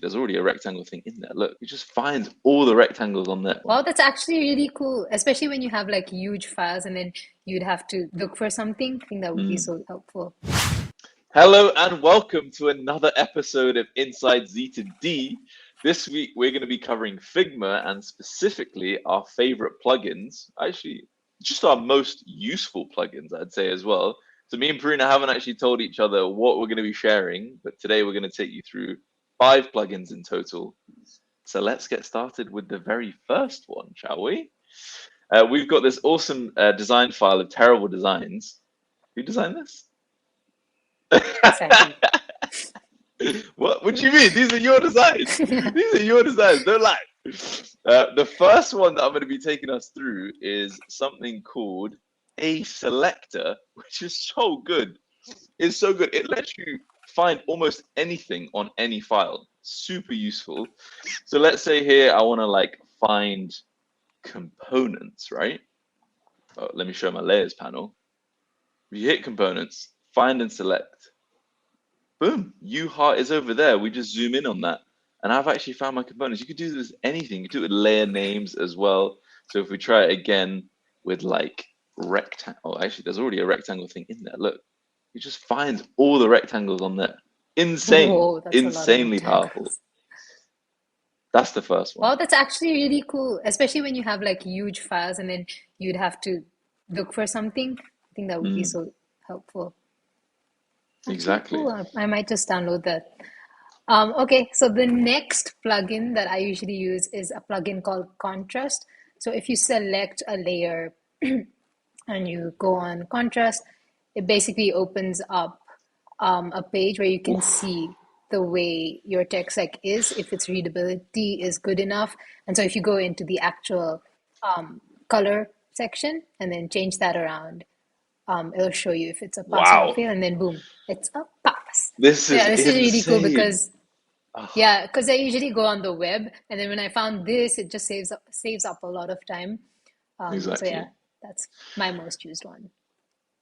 There's already a rectangle thing in there. Look, you just find all the rectangles on there. Wow, that's actually really cool, especially when you have like huge files and then you'd have to look for something. I think that would be Mm. so helpful. Hello and welcome to another episode of Inside Z2D. This week we're going to be covering Figma and specifically our favorite plugins. Actually, just our most useful plugins, I'd say as well. So me and Parina haven't actually told each other what we're going to be sharing, but today we're going to take you through 5 plugins in total. So let's get started with the very first one, shall we? We've got this awesome design file of terrible designs. Who designed this? Sadly. What do you mean? These are your designs. These are your designs. Don't lie. The first one that I'm going to be taking us through is something called a selector, which is so good. It's so good. It lets you find almost anything on any file. Super useful. So let's say here I want to like find components, right? Oh, let me show my layers panel. If you hit components, find and select. Boom, U heart is over there. We just zoom in on that. And I've actually found my components. You could do this with anything. You could do it with layer names as well. So if we try it again with like rectangle, oh, actually, there's already a rectangle thing in there. Look, you just find all the rectangles on there. Insane, Whoa, that's a lot of insanely powerful. rectangles. That's the first one. Wow, that's actually really cool, especially when you have like huge files and then you'd have to look for something. I think that would be Mm, so helpful. Actually, exactly. cool. I might just download that. Okay, so the next plugin that I usually use is a plugin called Contrast. So if you select a layer and you go on Contrast, it basically opens up a page where you can Oof. see the way your text like is, if its readability is good enough. And so if you go into the actual color section and then change that around, it'll show you if it's a pass or a Wow. fail, and then boom, it's a pass. This So is yeah, this is really cool insane. because Oh, yeah, because I usually go on the web, and then when I found this, it just saves up a lot of time. So yeah, exactly. that's my most used one.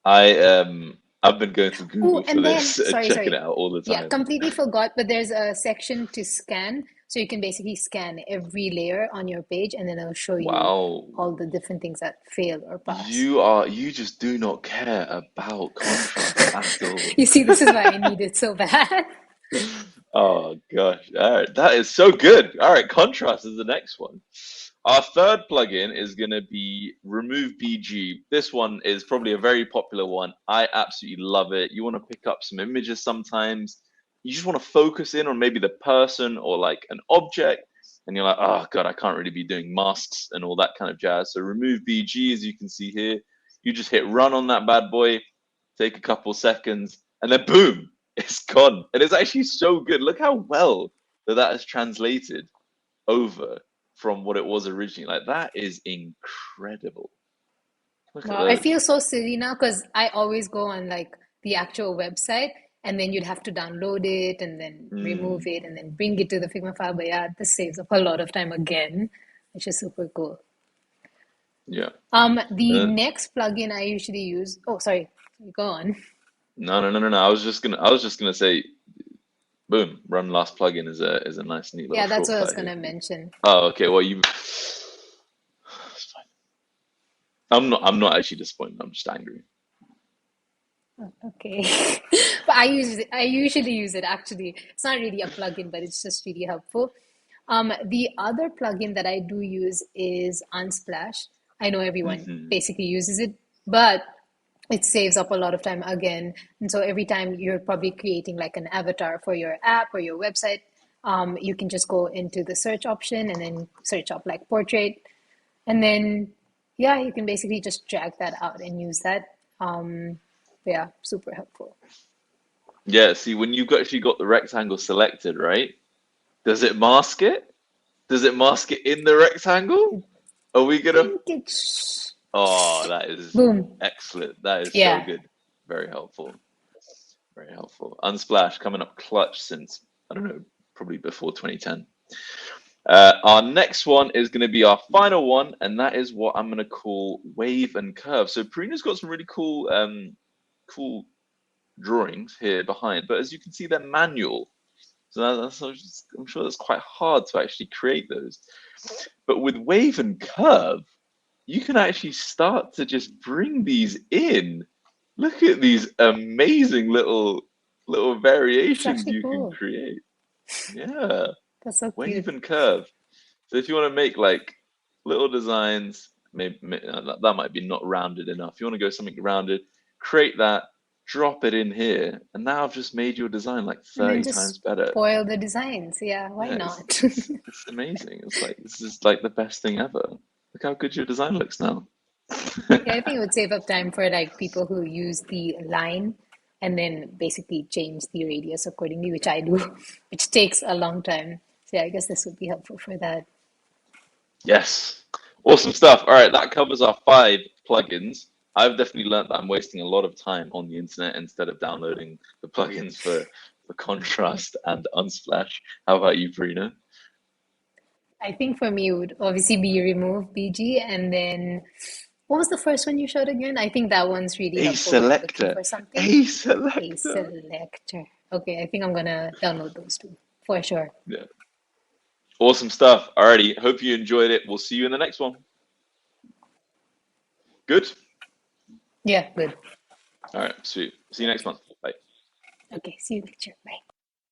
I've been going to Oh, Google for and then this and sorry, checking it sorry. out all the Yeah, time. completely forgot, but there's a section to scan, so you can basically scan every layer on your page, and then it'll show you Wow. all the different things that fail or pass. You just do not care about contrast at all. You see, this is why I need it so bad. Oh gosh. All right. That is so good. All right, contrast is the next one. Our third plugin is going to be Remove BG. This one is probably a very popular one. I absolutely love it. You want to pick up some images sometimes. You just want to focus in on maybe the person or like an object, and you're like, oh God, I can't really be doing masks and all that kind of jazz. So Remove BG, as you can see here, you just hit run on that bad boy, take a couple seconds, and then boom, it's gone. And it's actually so good. Look how well that has translated over from what it was originally. Like that is incredible. Look at Wow, I feel those. so silly now because I always go on like the actual website and then you'd have to download it and then remove Mm, it and then bring it to the Figma file. But yeah, this saves up a lot of time again, which is super cool. yeah. The Uh, next plugin I usually use, oh, sorry, go on. no. I was just gonna say, boom, run last plugin is a nice, neat little Yeah, that's what I was shortcut here gonna for you. mention. Oh, okay. Well, you. It's fine. I'm not actually disappointed. I'm just angry. Okay. But I usually use it actually. It's not really a plugin, but it's just really helpful. The other plugin that I do use is Unsplash. I know everyone Hmm. basically uses it, but it saves up a lot of time again. And so every time you're probably creating like an avatar for your app or your website, you can just go into the search option and then search up like portrait. And then, yeah, you can basically just drag that out and use that. Yeah, super helpful. Yeah. See, when you've actually got the rectangle selected, right? Does it mask it? Does it mask it in the rectangle? Are we gonna? Think it's Oh, that is boom. excellent. That is so Yeah. good. Very helpful. Very helpful. Unsplash coming up clutch since, I don't know, probably before 2010. Our next one is going to be our final one, and that is what I'm going to call wave and curve. So Parina's got some really cool drawings here behind, but as you can see, they're manual. I'm sure that's quite hard to actually create those. But with wave and curve, you can actually start to just bring these in. Look at these amazing little It's variations actually you can cool. create. Yeah, That's so wave cute. and curve. So if you want to make like little designs, maybe that might be not rounded enough. If you want to go something rounded, create that, drop it in here, and now I've just made your design like And then 30 just times better. spoil the designs. Yeah, why Yeah, not? it's amazing. It's like this is like the best thing ever. Look how good your design looks now. Yeah, I think it would save up time for like people who use the line and then basically change the radius accordingly, which I do, which takes a long time. So yeah, I guess this would be helpful for that. Yes. Awesome stuff. All right, that covers our 5 plugins. I've definitely learned that I'm wasting a lot of time on the internet instead of downloading the plugins for Contrast and Unsplash. How about you, Parina? I think for me it would obviously be remove BG and then what was the first one you showed again? I think that one's really A helpful when looking selector. for something. A A selector. selector. Okay, I think I'm gonna download those two for sure. Yeah. Awesome stuff. Alrighty. Hope you enjoyed it. We'll see you in the next one. Good? Yeah, good. All right. Sweet. See you next month. Bye. Okay, see you later. Bye.